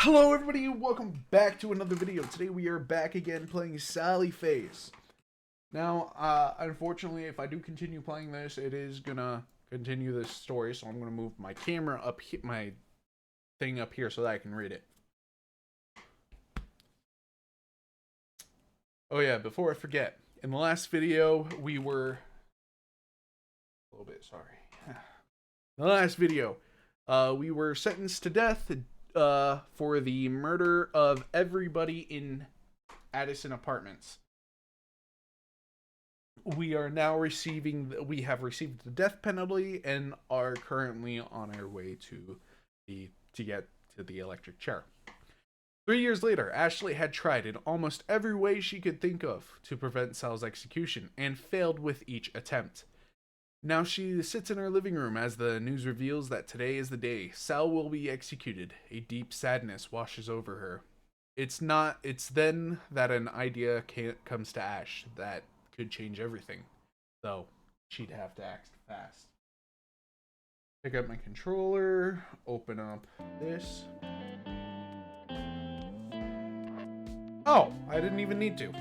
Hello everybody and welcome back to another video. Today we are back again playing Sally Face. Now, unfortunately, if I do continue playing this, it is gonna continue this story, so I'm gonna move my camera up here, my thing up here so that I can read it. Oh yeah, before I forget, in the last video we were a little bit sorry. In the last video, we were sentenced to death for the murder of everybody in Addison Apartments. We have received the death penalty and are currently on our way to get to the electric chair. 3 years later, Ashley had tried in almost every way she could think of to prevent Sal's execution and failed with each attempt. Now she sits in her living room as the news reveals that today is the day Sal will be executed. A deep sadness washes over her. It's then that an idea comes to Ash that could change everything. Though, she'd have to act fast. Pick up my controller, open up this. Oh, I didn't even need to.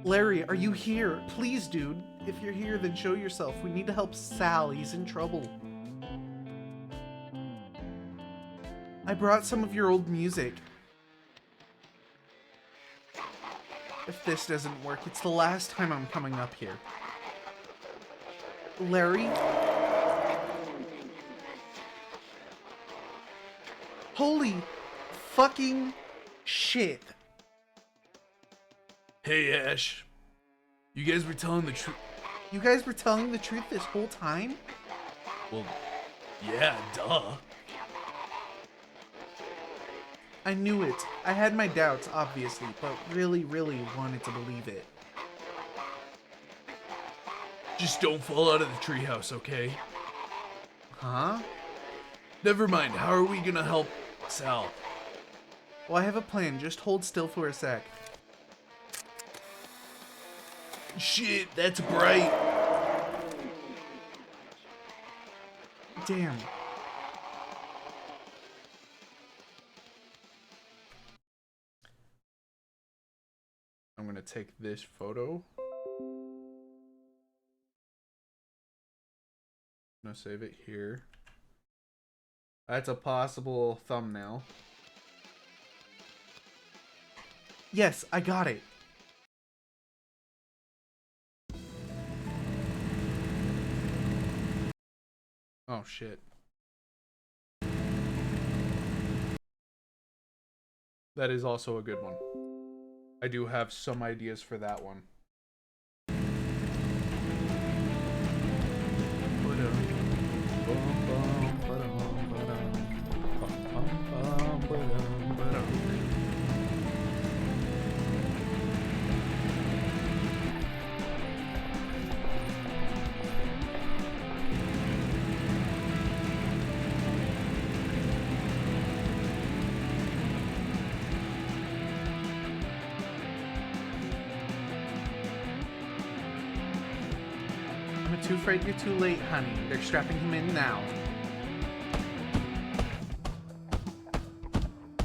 Larry, are you here? Please, dude. If you're here, then show yourself. We need to help Sal. He's in trouble. I brought some of your old music. If this doesn't work, it's the last time I'm coming up here. Larry? Holy fucking shit. Hey, Ash. You guys were telling the truth. You guys were telling the truth this whole time? Well, yeah, duh. I knew it. I had my doubts, obviously, but really wanted to believe it. Just don't fall out of the treehouse, okay? Huh? Never mind. How are we gonna help Sal? Well, I have a plan. Just hold still for a sec. Shit, that's bright. Damn. I'm gonna take this photo. I'm gonna save it here. That's a possible thumbnail. Yes, I got it. Oh shit. That is also a good one. I do have some ideas for that one. I'm too afraid you're too late, honey. They're strapping him in now.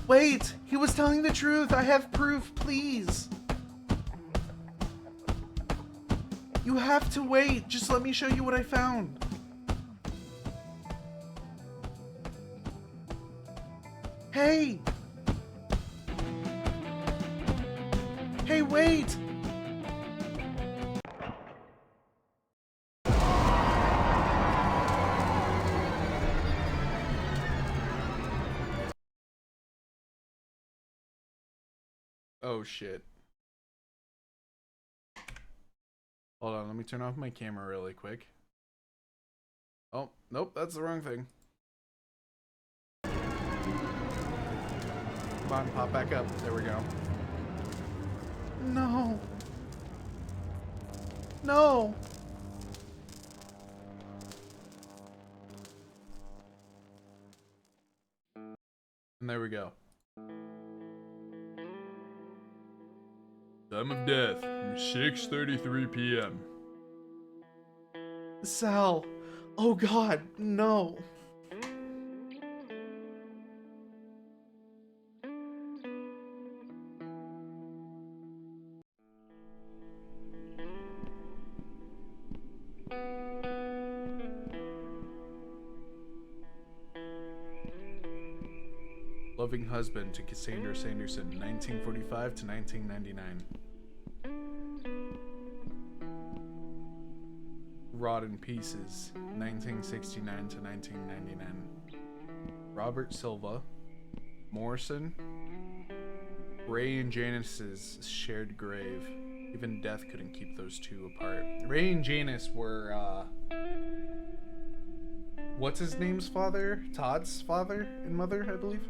Wait! He was telling the truth! I have proof, please! You have to wait! Just let me show you what I found. Hey! Hey, wait! Oh shit. Hold on, let me turn off my camera really quick. Oh, nope, that's the wrong thing. Come on, pop back up. There we go. No. No. And there we go. Time of death, 6:33 p.m. Sal, Oh God, no. Loving husband to Cassandra Sanderson, 1945 to 1999. Rod in Pieces, 1969 to 1999. Robert Silva, Morrison, Ray and Janice's shared grave. Even death couldn't keep those two apart. Ray and Janice were, what's his name's father? Todd's father and mother, I believe.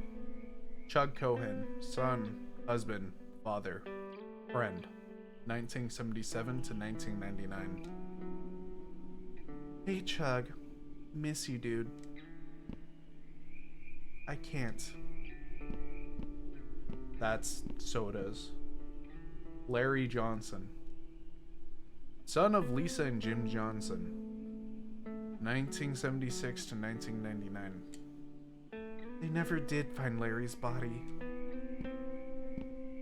Chug Cohen, son, husband, father, friend, 1977 to 1999. Hey Chug, miss you, dude. I can't. That's sodas. Larry Johnson, son of Lisa and Jim Johnson, 1976 to 1999. They never did find Larry's body.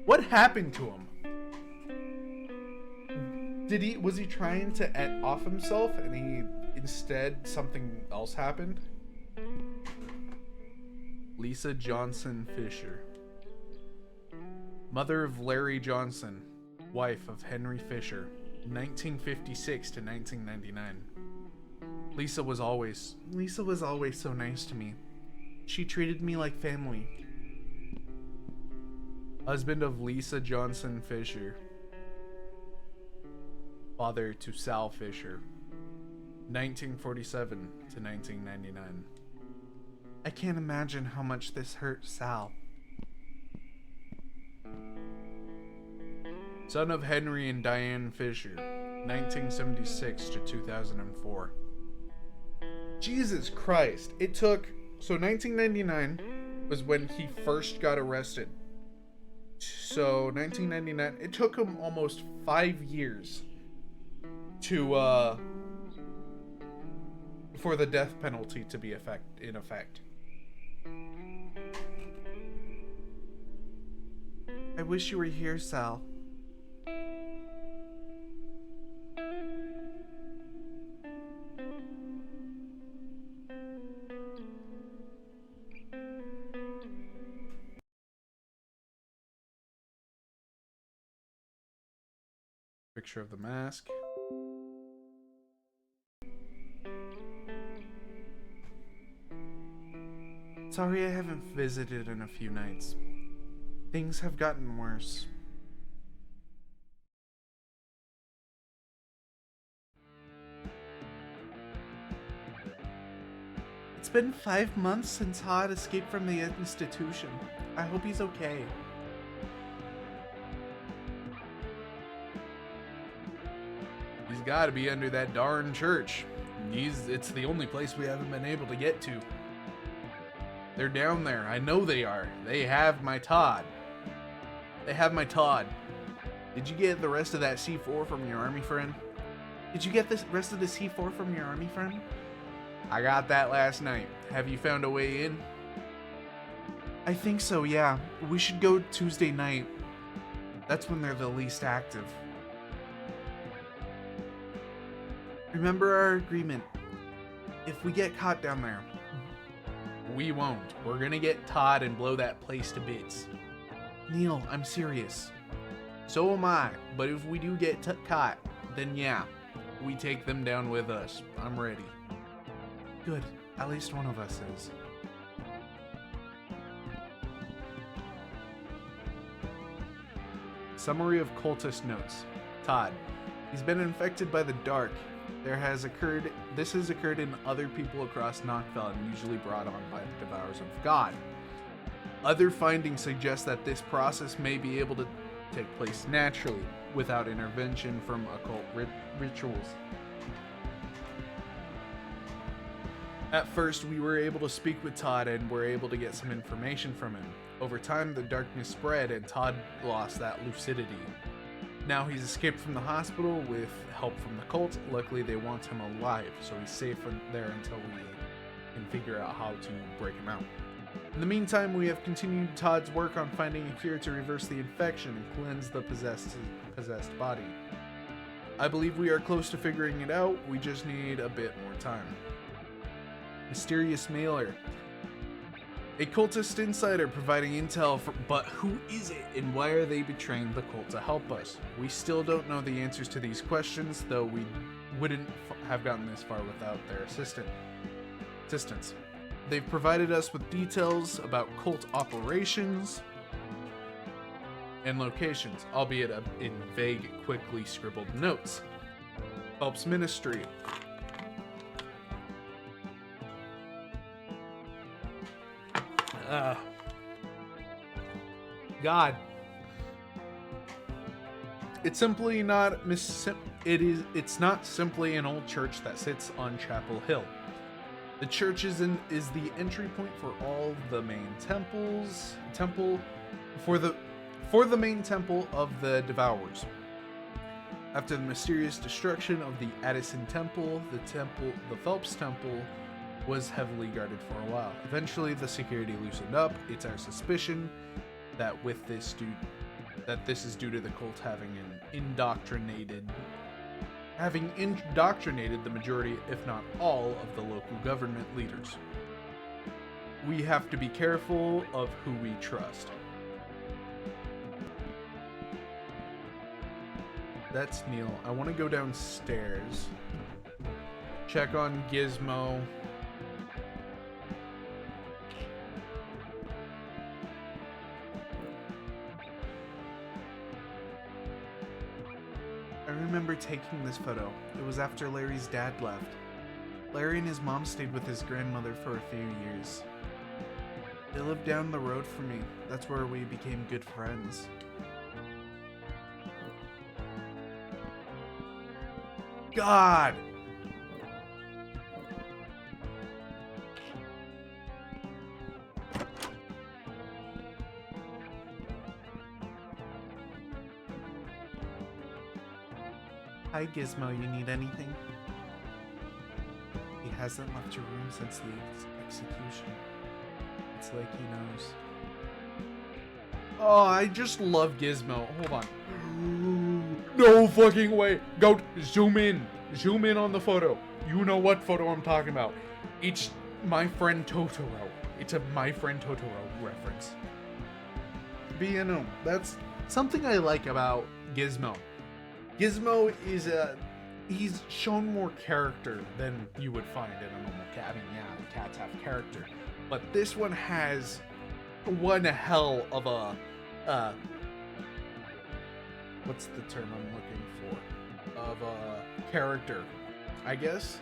What happened to him? Was he trying to off himself and instead something else happened? Lisa Johnson Fisher, mother of Larry Johnson, wife of Henry Fisher, 1956 to 1999. Lisa was always so nice to me. She treated me like family. Husband of Lisa Johnson Fisher, father to Sal Fisher, 1947 to 1999. I can't imagine how much this hurt Sal. Son of Henry and Diane Fisher, 1976 to 2004. Jesus Christ. So 1999 was when he first got arrested. So 1999, it took him almost 5 years to for the death penalty to be in effect. I wish you were here, Sal. Picture of the mask. Sorry I haven't visited in a few nights. Things have gotten worse. It's been 5 months since Todd escaped from the institution. I hope he's okay. He's gotta be under that darn church. It's the only place we haven't been able to get to. They're down there. I know they are. They have my Todd. Did you get the rest of that C4 from your army friend? Did you get the rest of the C4 from your army friend? I got that last night. Have you found a way in? I think so, yeah. We should go Tuesday night. That's when they're the least active. Remember our agreement. If we get caught down there, we won't. We're gonna get Todd and blow that place to bits. Neil, I'm serious. So am I, but if we do get caught, then yeah, we take them down with us. I'm ready. Good. At least one of us is. Summary of cultist notes. Todd. He's been infected by the dark. This has occurred in other people across Knockville and usually brought on by the Devourers of God. Other findings suggest that this process may be able to take place naturally, without intervention from occult rituals. At first, we were able to speak with Todd and were able to get some information from him. Over time, the darkness spread and Todd lost that lucidity. Now he's escaped from the hospital with help from the cult. Luckily, they want him alive, so he's safe there until we can figure out how to break him out. In the meantime, we have continued Todd's work on finding a cure to reverse the infection and cleanse the possessed body. I believe we are close to figuring it out. We just need a bit more time. Mysterious mailer. A cultist insider providing intel, but who is it and why are they betraying the cult to help us? We still don't know the answers to these questions, though we wouldn't have gotten this far without their assistance. They've provided us with details about cult operations and locations, albeit in vague, quickly scribbled notes. Phelps Ministry. God. It's simply not it's not simply an old church that sits on Chapel Hill. The church is the entry point for all the main for the main temple of the Devourers. After the mysterious destruction of the Addison Temple, the Phelps Temple was heavily guarded for a while. Eventually, the security loosened up. It's our suspicion that this is due to the cult having indoctrinated the majority, if not all, of the local government leaders. We have to be careful of who we trust. That's Neil. I want to go downstairs. Check on Gizmo. I remember taking this photo. It was after Larry's dad left. Larry and his mom stayed with his grandmother for a few years. They lived down the road from me. That's where we became good friends. God! Hi, Gizmo, you need anything? He hasn't left your room since the execution. It's like he knows. Oh, I just love Gizmo. Hold on. No fucking way. Go zoom in. Zoom in on the photo. You know what photo I'm talking about. It's My Friend Totoro. It's a My Friend Totoro reference. But you know, that's something I like about Gizmo. Gizmo is he's shown more character than you would find in a normal cat. I mean, yeah, the cats have character, but this one has one hell of a what's the term I'm looking for? Of a character, I guess.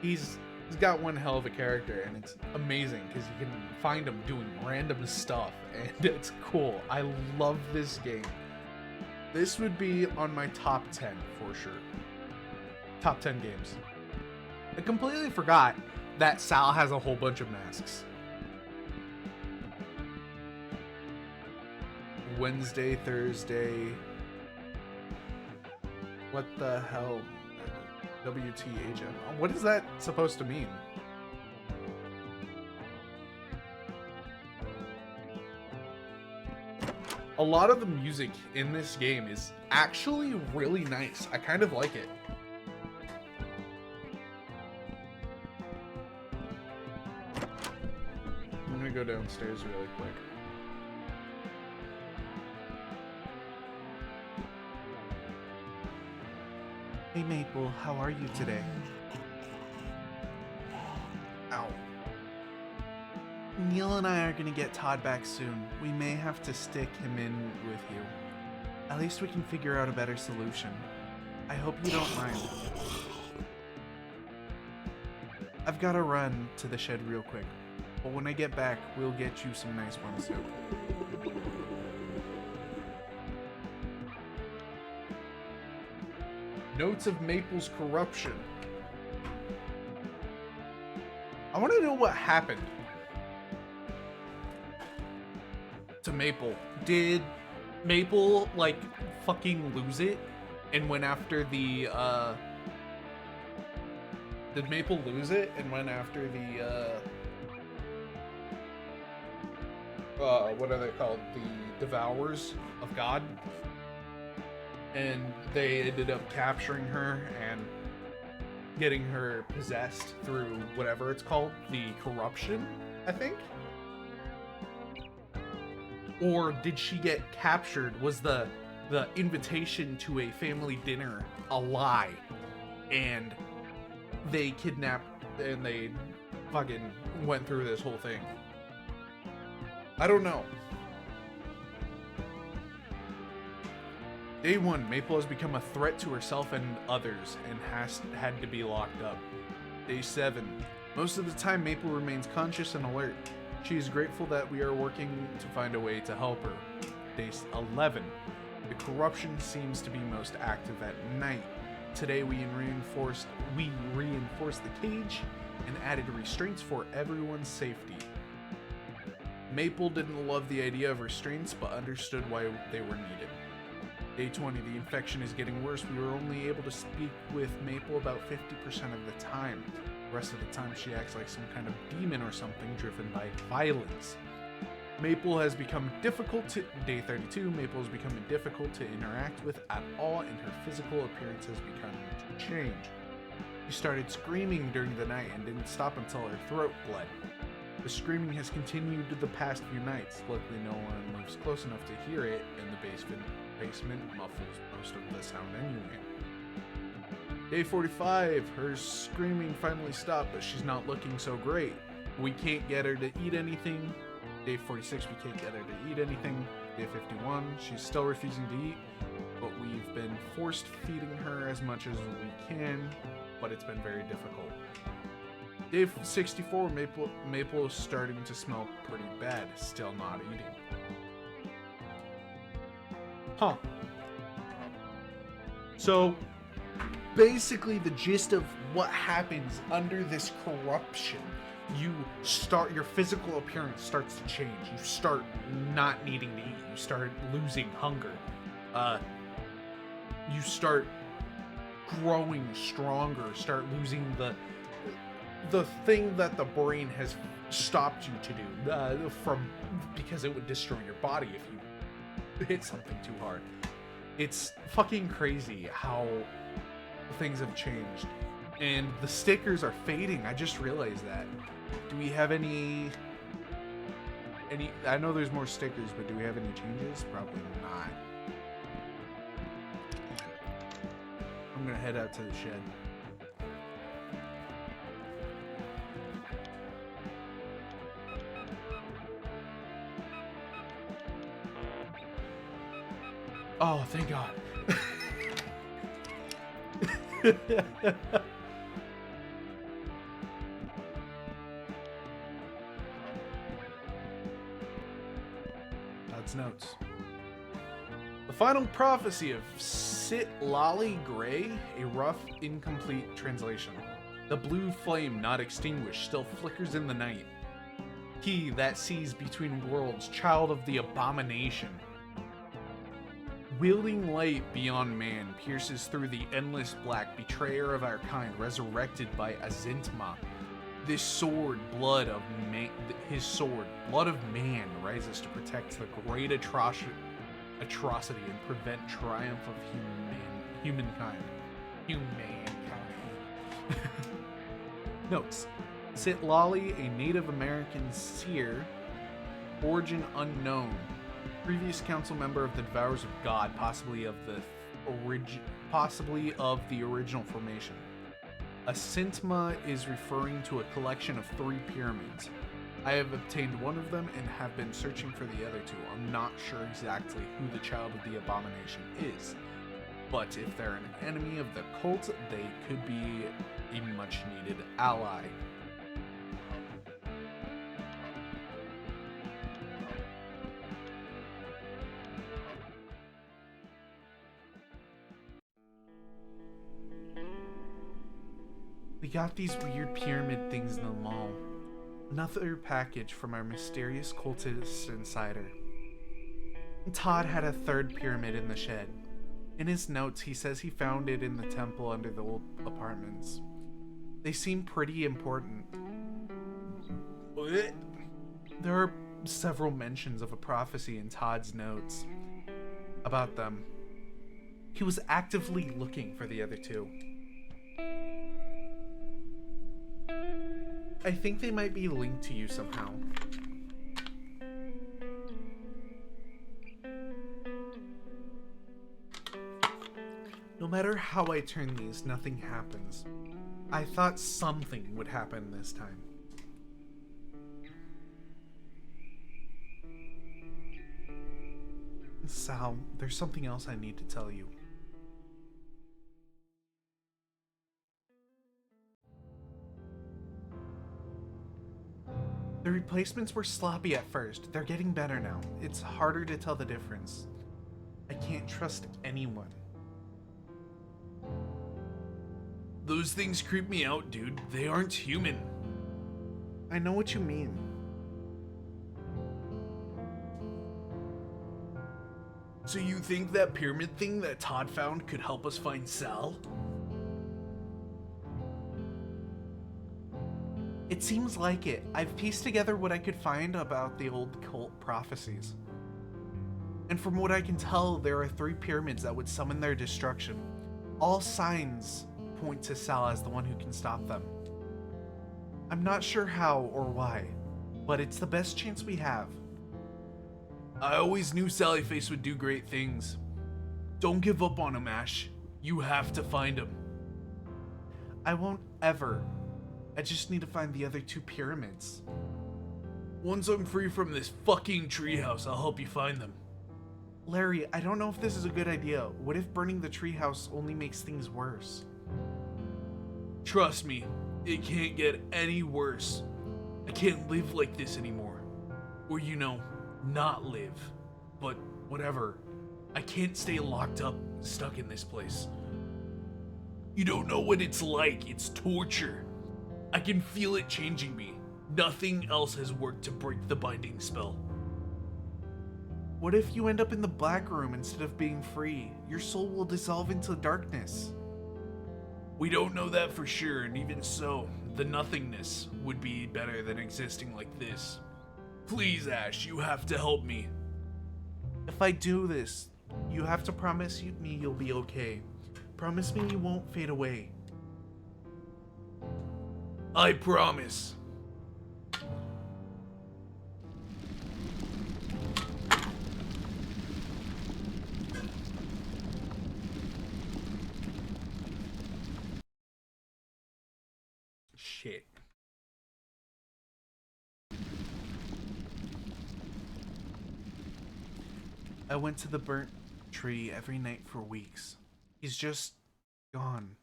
He's got one hell of a character, and it's amazing because you can find him doing random stuff, and it's cool. I love this game. This would be on my top 10 for sure. Top 10 games. I completely forgot that Sal has a whole bunch of masks. Wednesday, Thursday. What the hell? WTHM. What is that supposed to mean? A lot of the music in this game is actually really nice. I kind of like it. I'm gonna go downstairs really quick. Hey Maple, how are you today? Ow. Neil and I are gonna get Todd back soon. We may have to stick him in with you. At least we can figure out a better solution. I hope you don't mind. I've gotta run to the shed real quick, but when I get back, we'll get you some nice one soup. Notes of Maple's corruption. I want to know what happened to Maple. Did Maple, like, fucking lose it and went after the, Did Maple lose it and went after the, what are they called? The Devourers of God? And they ended up capturing her and getting her possessed through whatever it's called, the corruption, I think? Or did she get captured? Was the invitation to a family dinner a lie? And they kidnapped and they fucking went through this whole thing. I don't know. Day 1, Maple has become a threat to herself and others and had to be locked up. Day 7, most of the time Maple remains conscious and alert. She is grateful that we are working to find a way to help her. Day 11, the corruption seems to be most active at night. Today we reinforced the cage and added restraints for everyone's safety. Maple didn't love the idea of restraints, but understood why they were needed. Day 20, the infection is getting worse. We were only able to speak with Maple about 50% of the time. The rest of the time she acts like some kind of demon or something driven by violence. Maple has become difficult to... Day 32, Maple has become difficult to interact with at all, and her physical appearance has begun to change. She started screaming during the night and didn't stop until her throat bled. The screaming has continued the past few nights. Luckily, no one lives close enough to hear it, and the basement muffles most of the sound anyway. Day 45, her screaming finally stopped, but she's not looking so great. We can't get her to eat anything. Day 46, we can't get her to eat anything. Day 51, she's still refusing to eat, but we've been forced feeding her as much as we can, but it's been very difficult. Day 64, Maple is starting to smell pretty bad, still not eating. Huh. So, basically the gist of what happens under this corruption, your physical appearance starts to change. You start not needing to eat. You start losing hunger. You start growing stronger, start losing the thing that the brain has stopped you to do, because it would destroy your body if you hit something too hard. It's fucking crazy how things have changed. And the stickers are fading. I just realized that. Do we have any... I know there's more stickers, but do we have any changes? Probably not. I'm gonna head out to the shed. Oh, thank God. That's notes. The final prophecy of Sit Lolly Gray, a rough, incomplete translation. The blue flame not extinguished still flickers in the night. He that sees between worlds, child of the abomination. Wielding light beyond man, pierces through the endless black, betrayer of our kind, resurrected by Azintma. This sword, blood of man, rises to protect the great atrocity and prevent triumph of humankind. Notes: Sit Lolly, a Native American seer, origin unknown. Previous council member of the Devourers of God, possibly of the original formation. A Sintma is referring to a collection of 3 pyramids. I have obtained one of them and have been searching for the other 2. I'm not sure exactly who the child of the abomination is, but if they're an enemy of the cult, they could be a much needed ally. We got these weird pyramid things in the mall. Another package from our mysterious cultist insider. Todd had a third pyramid in the shed. In his notes, he says he found it in the temple under the old apartments. They seem pretty important. What? There are several mentions of a prophecy in Todd's notes about them. He was actively looking for the other two. I think they might be linked to you somehow. No matter how I turn these, nothing happens. I thought something would happen this time. Sal, there's something else I need to tell you. The replacements were sloppy at first. They're getting better now. It's harder to tell the difference. I can't trust anyone. Those things creep me out, dude. They aren't human. I know what you mean. So you think that pyramid thing that Todd found could help us find Sal? It seems like it. I've pieced together what I could find about the old cult prophecies. And from what I can tell, there are 3 pyramids that would summon their destruction. All signs point to Sal as the one who can stop them. I'm not sure how or why, but it's the best chance we have. I always knew Sally Face would do great things. Don't give up on him, Ash. You have to find him. I won't ever. I just need to find the other 2 pyramids. Once I'm free from this fucking treehouse, I'll help you find them. Larry, I don't know if this is a good idea. What if burning the treehouse only makes things worse? Trust me, it can't get any worse. I can't live like this anymore. Or, not live. But whatever. I can't stay locked up, stuck in this place. You don't know what it's like. It's torture. I can feel it changing me. Nothing else has worked to break the binding spell. What if you end up in the black room instead of being free? Your soul will dissolve into darkness. We don't know that for sure, and even so, the nothingness would be better than existing like this. Please, Ash, you have to help me. If I do this, you have to promise me you'll be okay. Promise me you won't fade away. I promise. Shit. I went to the burnt tree every night for weeks. He's just gone.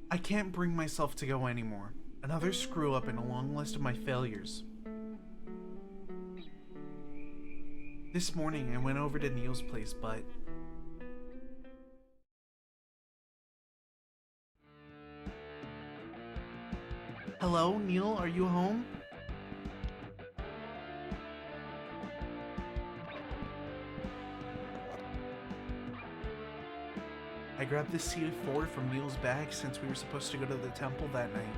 I can't bring myself to go anymore. Another screw up in a long list of my failures. This morning I went over to Neil's place, but hello, Neil, are you home? I grabbed the C4 from Neil's bag since we were supposed to go to the temple that night.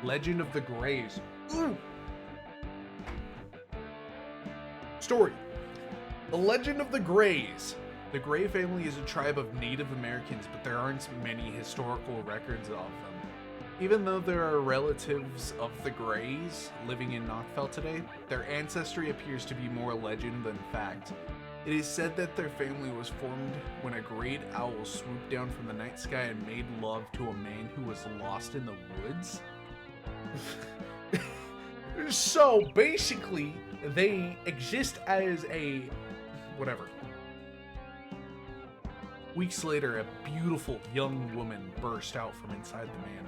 Legend of the Greys. Ooh. Story. The Legend of the Greys. The Grey family is a tribe of Native Americans, but there aren't many historical records of them. Even though there are relatives of the Greys living in Knockfell today, their ancestry appears to be more legend than fact. It is said that their family was formed when a great owl swooped down from the night sky and made love to a man who was lost in the woods. So basically, they exist as a whatever. Weeks later, a beautiful young woman burst out from inside the man.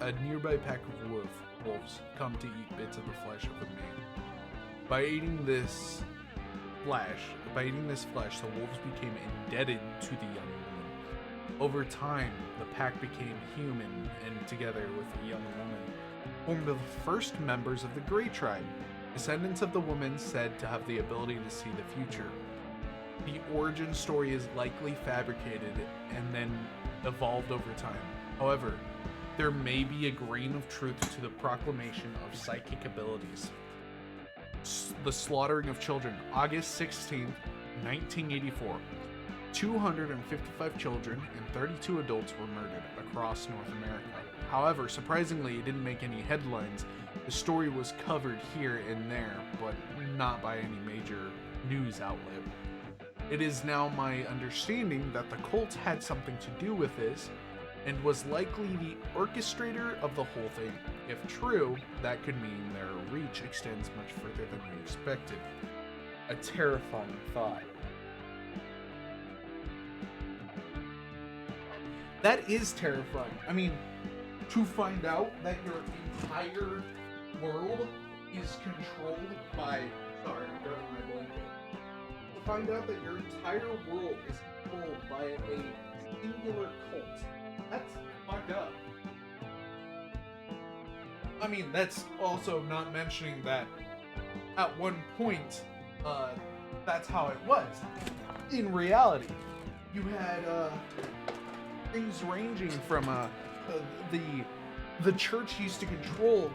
A nearby pack of wolves come to eat bits of the flesh of the man. By eating this flesh, the wolves became indebted to the young woman. Over time, the pack became human, and together with the young woman, formed the first members of the Grey tribe, descendants of the woman said to have the ability to see the future. The origin story is likely fabricated and then evolved over time. However, there may be a grain of truth to the proclamation of psychic abilities. The slaughtering of children, August 16th, 1984. 255 children and 32 adults were murdered across North America. However, surprisingly, it didn't make any headlines. The story was covered here and there, but not by any major news outlet. It is now my understanding that the cult had something to do with this and was likely the orchestrator of the whole thing. If true, that could mean their reach extends much further than we expected. A terrifying thought. That is terrifying. I mean, to find out that your entire world is controlled by... Sorry, I'm grabbing my blanket. To find out that your entire world is controlled by a singular cult. That's fucked up. I mean, that's also not mentioning that at one point, that's how it was. In reality, you had things ranging from the church used to control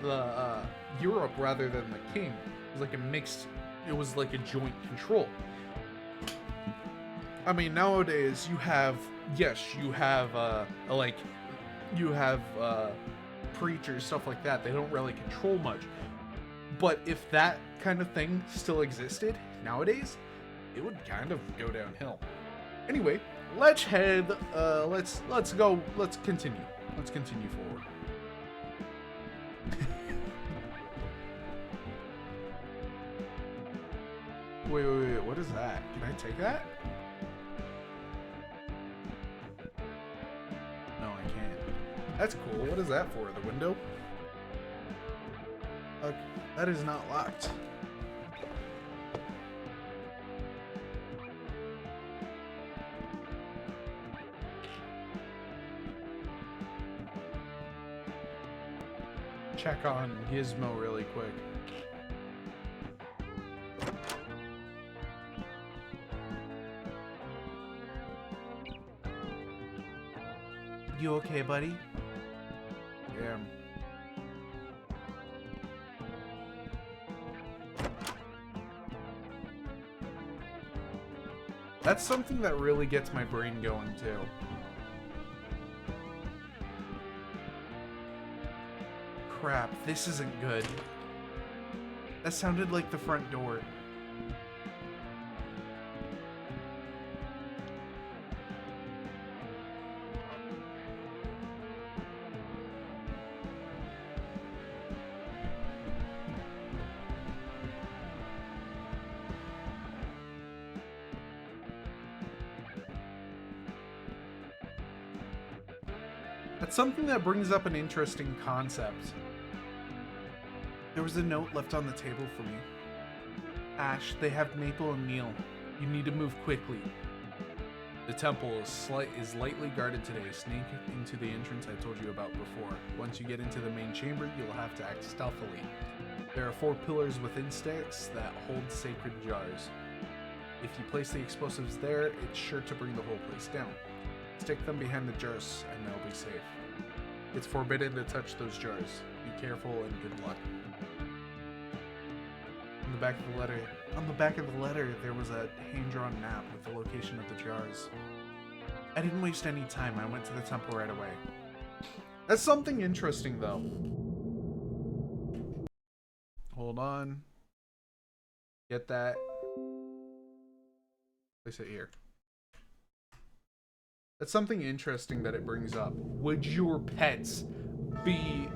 the Europe rather than the king. It was like a mixed. It was like a joint control. I mean, nowadays you have preachers, stuff like that. They don't really control much. But if that kind of thing still existed nowadays, it would kind of go downhill. Anyway, let's head. Let's go. Let's continue. Let's continue forward. Wait. What is that? Can I take that? No, I can't. That's cool. What is that for? The window? Okay, that is not locked. Check on Gizmo really quick. You okay, buddy? Yeah. That's something that really gets my brain going too. Crap, this isn't good. That sounded like the front door. That's something that brings up an interesting concept. There was a note left on the table for me. Ash, they have Maple and Neil. You need to move quickly. The temple is lightly guarded today. Sneak into the entrance I told you about before. Once you get into the main chamber, you'll have to act stealthily. There are 4 pillars within sticks that hold sacred jars. If you place the explosives there, it's sure to bring the whole place down. Stick them behind the jars and they'll be safe. It's forbidden to touch those jars. Be careful and good luck. On the back of the letter, there was a hand-drawn map with the location of the jars. I didn't waste any time. I went to the temple right away. That's something interesting, though. Hold on. Get that. Place it here. That's something interesting that it brings up. Would your pets be...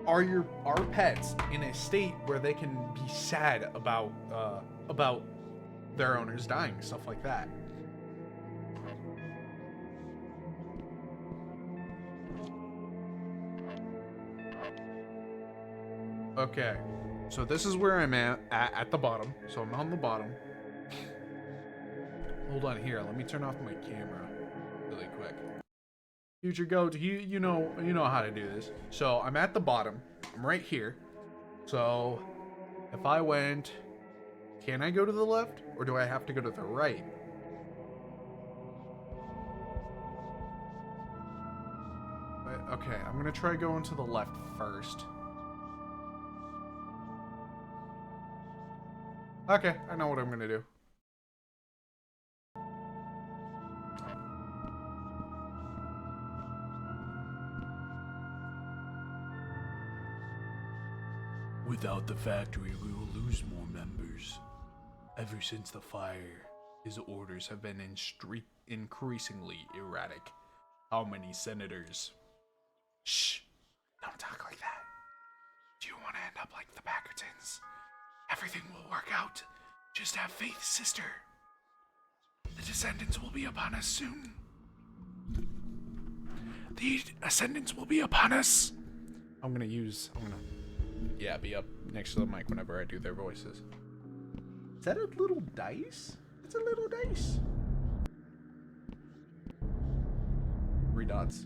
Are pets in a state where they can be sad about their owners dying, stuff like that? Okay, so this is where I'm at the bottom. So I'm on the bottom. Hold on here. Let me turn off my camera really quick. Future goat, you know how to do this. So I'm at the bottom. I'm right here. So if I went, can I go to the left or do I have to go to the right? Okay, I'm gonna try going to the left first. Okay, I know what I'm gonna do. Without the factory, we will lose more members. Ever since the fire, his orders have been increasingly erratic. How many senators? Shh! Don't talk like that. Do you want to end up like the Backertons? Everything will work out. Just have faith, sister. The descendants will be upon us soon. The ascendants will be upon us. I'm gonna be up next to the mic whenever I do their voices. Is that a little dice? It's a little dice. 3 dots.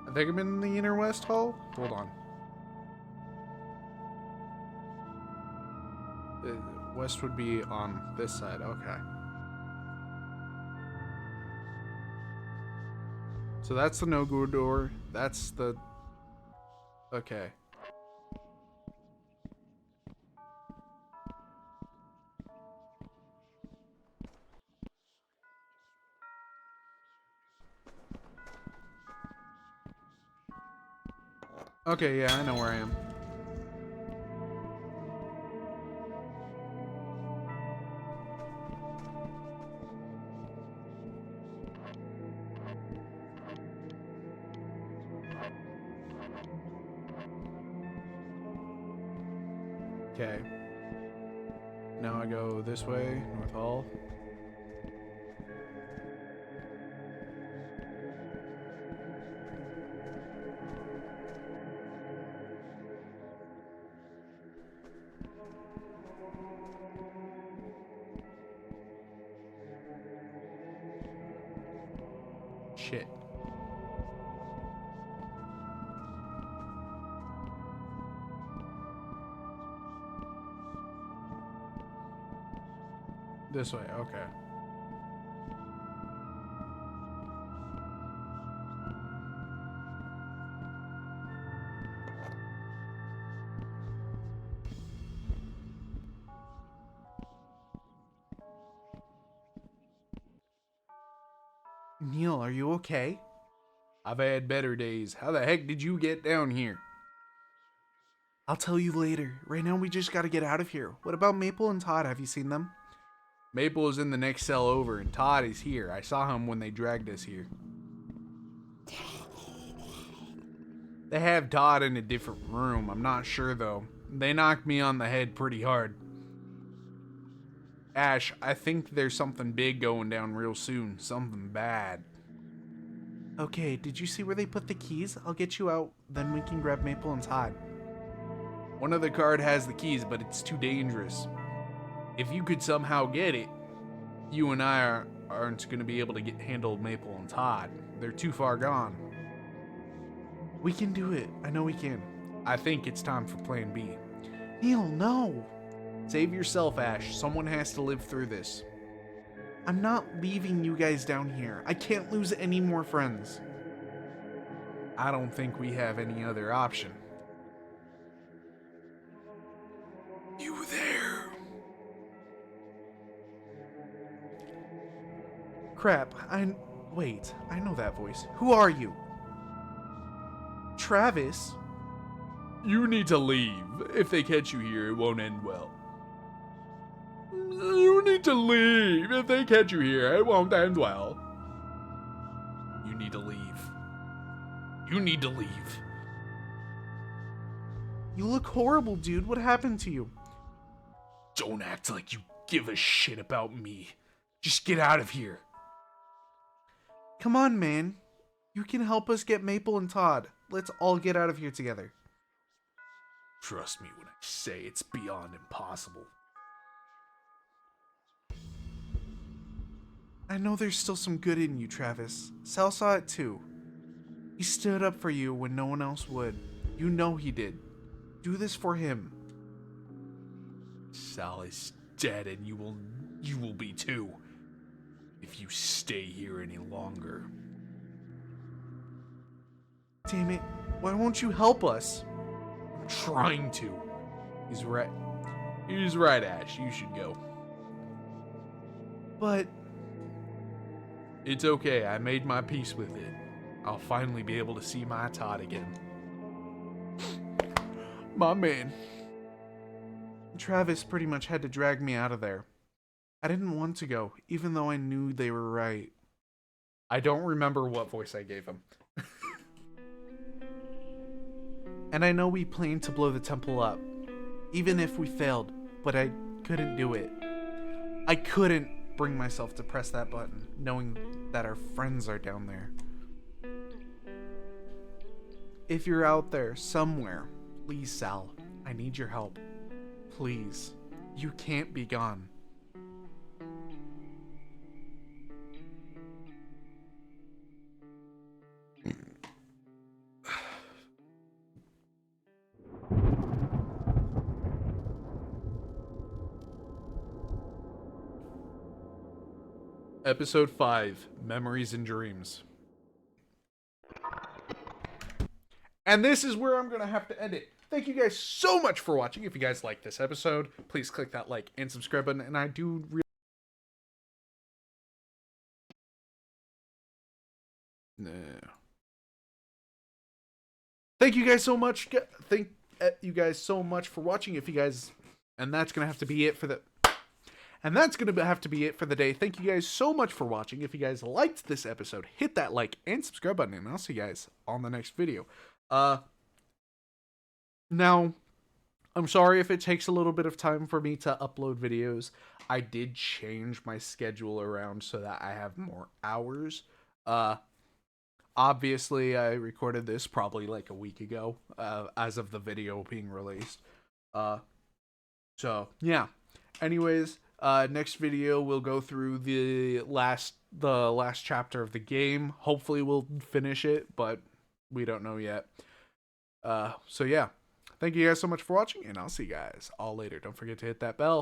I think I'm in the inner west hall. Hold on. West would be on this side. Okay. So that's the no-go door. That's the... Okay. Okay, yeah, I know where I am. Okay. Now I go this way, North Hall. Shit. This way, okay. Neil, are you okay? I've had better days. How the heck did you get down here? I'll tell you later. Right now we just gotta get out of here. What about Maple and Todd? Have you seen them? Maple is in the next cell over, and Todd is here. I saw him when they dragged us here. They have Todd in a different room. I'm not sure, though. They knocked me on the head pretty hard. Ash, I think there's something big going down real soon. Something bad. Okay, did you see where they put the keys? I'll get you out, then we can grab Maple and Todd. One of the card has the keys, but it's too dangerous. If you could somehow get it, you and I aren't going to be able to handle Maple and Todd. They're too far gone. We can do it. I know we can. I think it's time for Plan B. Neil, no! Save yourself, Ash. Someone has to live through this. I'm not leaving you guys down here. I can't lose any more friends. I don't think we have any other option. You there? Crap, wait, I know that voice. Who are you? Travis? You need to leave. If they catch you here, it won't end well. You need to leave. If they catch you here, it won't end well. You need to leave. You need to leave. You look horrible, dude. What happened to you? Don't act like you give a shit about me. Just get out of here. Come on, man. You can help us get Maple and Todd. Let's all get out of here together. Trust me when I say it's beyond impossible. I know there's still some good in you, Travis. Sal saw it too. He stood up for you when no one else would. You know he did. Do this for him. Sal is dead and you will be too. If you stay here any longer. Damn it. Why won't you help us? I'm trying to. He's right. He's right, Ash. You should go. But it's okay. I made my peace with it. I'll finally be able to see my Todd again. My man. Travis pretty much had to drag me out of there. I didn't want to go, even though I knew they were right. I don't remember what voice I gave him. And I know we planned to blow the temple up, even if we failed, but I couldn't do it. I couldn't bring myself to press that button, knowing that our friends are down there. If you're out there somewhere, please, Sal, I need your help. Please, you can't be gone. Episode 5, Memories and Dreams. And this is where I'm going to have to end it. Thank you guys so much for watching. If you guys like this episode, please click that like and subscribe button. And I do really... No. Thank you guys so much. Thank you guys so much for watching. If you guys... And that's going to have to be it for the... And that's going to have to be it for the day. Thank you guys so much for watching. If you guys liked this episode, hit that like and subscribe button. And I'll see you guys on the next video. Now, I'm sorry if it takes a little bit of time for me to upload videos. I did change my schedule around so that I have more hours. Obviously, I recorded this probably like a week ago, as of the video being released. So, yeah. Anyways, next video we'll go through the last chapter of the game. Hopefully we'll finish it, but we don't know yet. So yeah. Thank you guys so much for watching, and I'll see you guys all later. Don't forget to hit that bell.